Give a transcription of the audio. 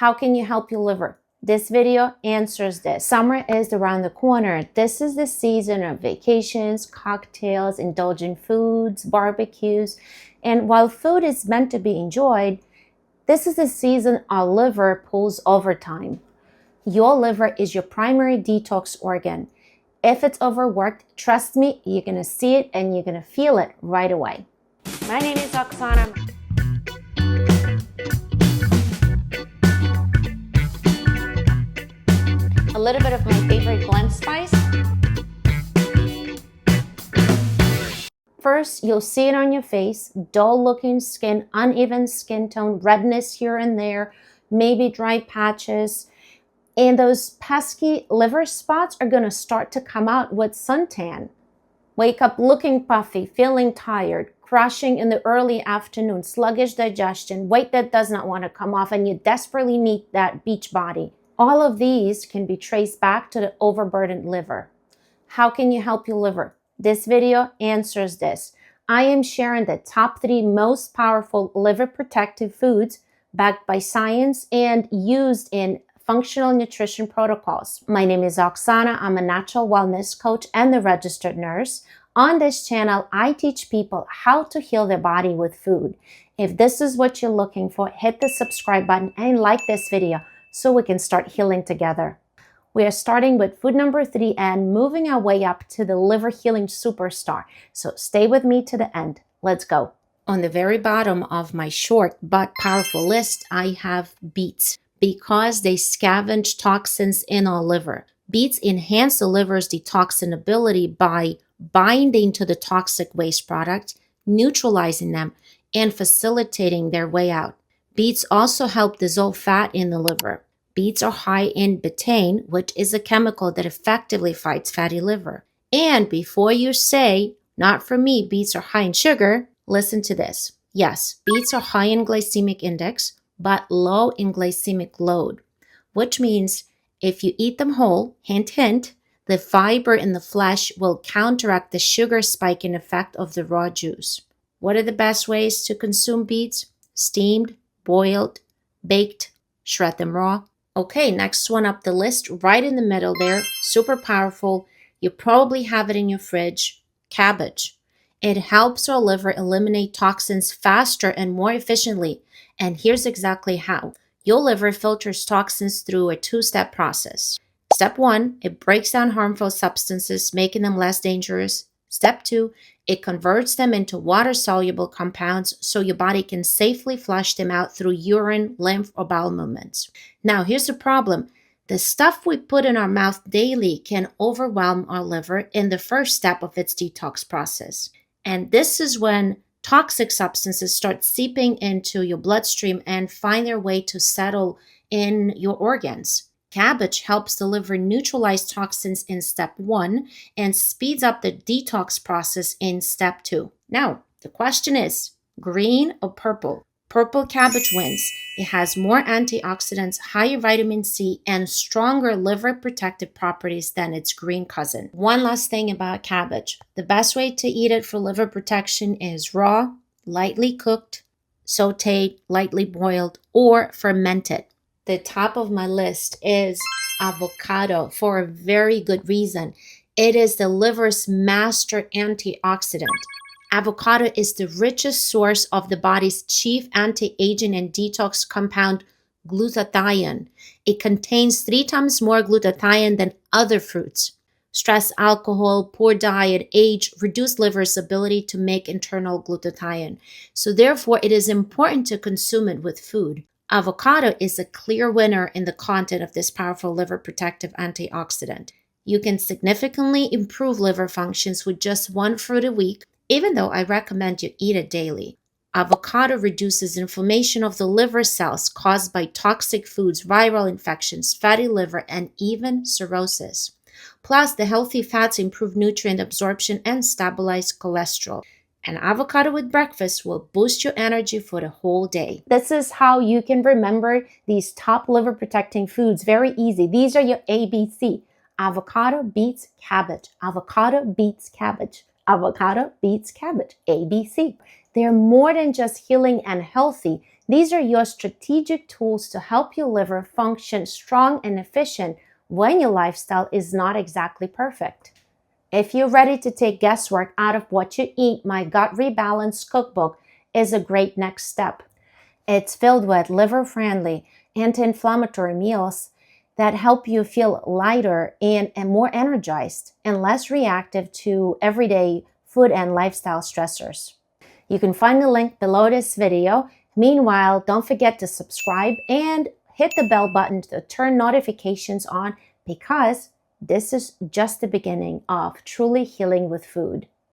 How can you help your liver? This video answers this. Summer is around the corner. This is the season of vacations, cocktails, indulgent foods, barbecues. And while food is meant to be enjoyed, this is the season our liver pulls overtime. Your liver is your primary detox organ. If it's overworked, trust me, you're going to see it and you're going to feel it right away. My name is Oksana. A little bit of my favorite blend spice. First, you'll see it on your face, dull looking skin, uneven skin tone, redness here and there, maybe dry patches. And those pesky liver spots are going to start to come out with suntan. Wake up looking puffy, feeling tired, crashing in the early afternoon, sluggish digestion, weight that does not want to come off, and you desperately need that beach body. All of these can be traced back to the overburdened liver. How can you help your liver? This video answers this. I am sharing the top 3 most powerful liver protective foods backed by science and used in functional nutrition protocols. My name is Oksana. I'm a natural wellness coach and a registered nurse. On this channel, I teach people how to heal their body with food. If this is what you're looking for, hit the subscribe button and like this video so we can start healing together. We are starting with food number 3 and moving our way up to the liver healing superstar. So stay with me to the end. Let's go. On the very bottom of my short but powerful list, I have beets because they scavenge toxins in our liver. Beets enhance the liver's detoxin ability by binding to the toxic waste product, neutralizing them, and facilitating their way out. Beets also help dissolve fat in the liver. Beets are high in betaine, which is a chemical that effectively fights fatty liver. And before you say, not for me, beets are high in sugar, listen to this. Yes, beets are high in glycemic index, but low in glycemic load, which means if you eat them whole, hint, hint, the fiber in the flesh will counteract the sugar spiking effect of the raw juice. What are the best ways to consume beets? Steamed, boiled, baked, shred them raw. Okay, next one up the list, right in the middle there, super powerful. You probably have it in your fridge, cabbage. It helps our liver eliminate toxins faster and more efficiently. And here's exactly how. Your liver filters toxins through a 2-step process. Step 1, it breaks down harmful substances, making them less dangerous. Step 2, it converts them into water-soluble compounds so your body can safely flush them out through urine, lymph, or bowel movements. Now, here's the problem. The stuff we put in our mouth daily can overwhelm our liver in the first step of its detox process. And this is when toxic substances start seeping into your bloodstream and find their way to settle in your organs. Cabbage helps the liver neutralize toxins in step 1 and speeds up the detox process in step 2. Now, the question is, green or purple? Purple cabbage wins. It has more antioxidants, higher vitamin C, and stronger liver protective properties than its green cousin. One last thing about cabbage. The best way to eat it for liver protection is raw, lightly cooked, sauteed, lightly boiled, or fermented. The top of my list is avocado for a very good reason. It is the liver's master antioxidant. Avocado is the richest source of the body's chief anti-aging and detox compound, glutathione. It contains 3 times more glutathione than other fruits. Stress, alcohol, poor diet, age reduce liver's ability to make internal glutathione. So therefore, it is important to consume it with food. Avocado is a clear winner in the content of this powerful liver protective antioxidant. You can significantly improve liver functions with just 1 fruit a week, even though I recommend you eat it daily. Avocado reduces inflammation of the liver cells caused by toxic foods, viral infections, fatty liver, and even cirrhosis. Plus, the healthy fats improve nutrient absorption and stabilize cholesterol. An avocado with breakfast will boost your energy for the whole day. This is how you can remember these top liver protecting foods. Very easy. These are your ABC. Avocado, beets, cabbage. Avocado, beets, cabbage. Avocado, beets, cabbage. ABC. They're more than just healing and healthy. These are your strategic tools to help your liver function strong and efficient when your lifestyle is not exactly perfect. If you're ready to take guesswork out of what you eat, my Gut Rebalance cookbook is a great next step. It's filled with liver-friendly, anti-inflammatory meals that help you feel lighter and more energized and less reactive to everyday food and lifestyle stressors. You can find the link below this video. Meanwhile, don't forget to subscribe and hit the bell button to turn notifications on, because this is just the beginning of truly healing with food.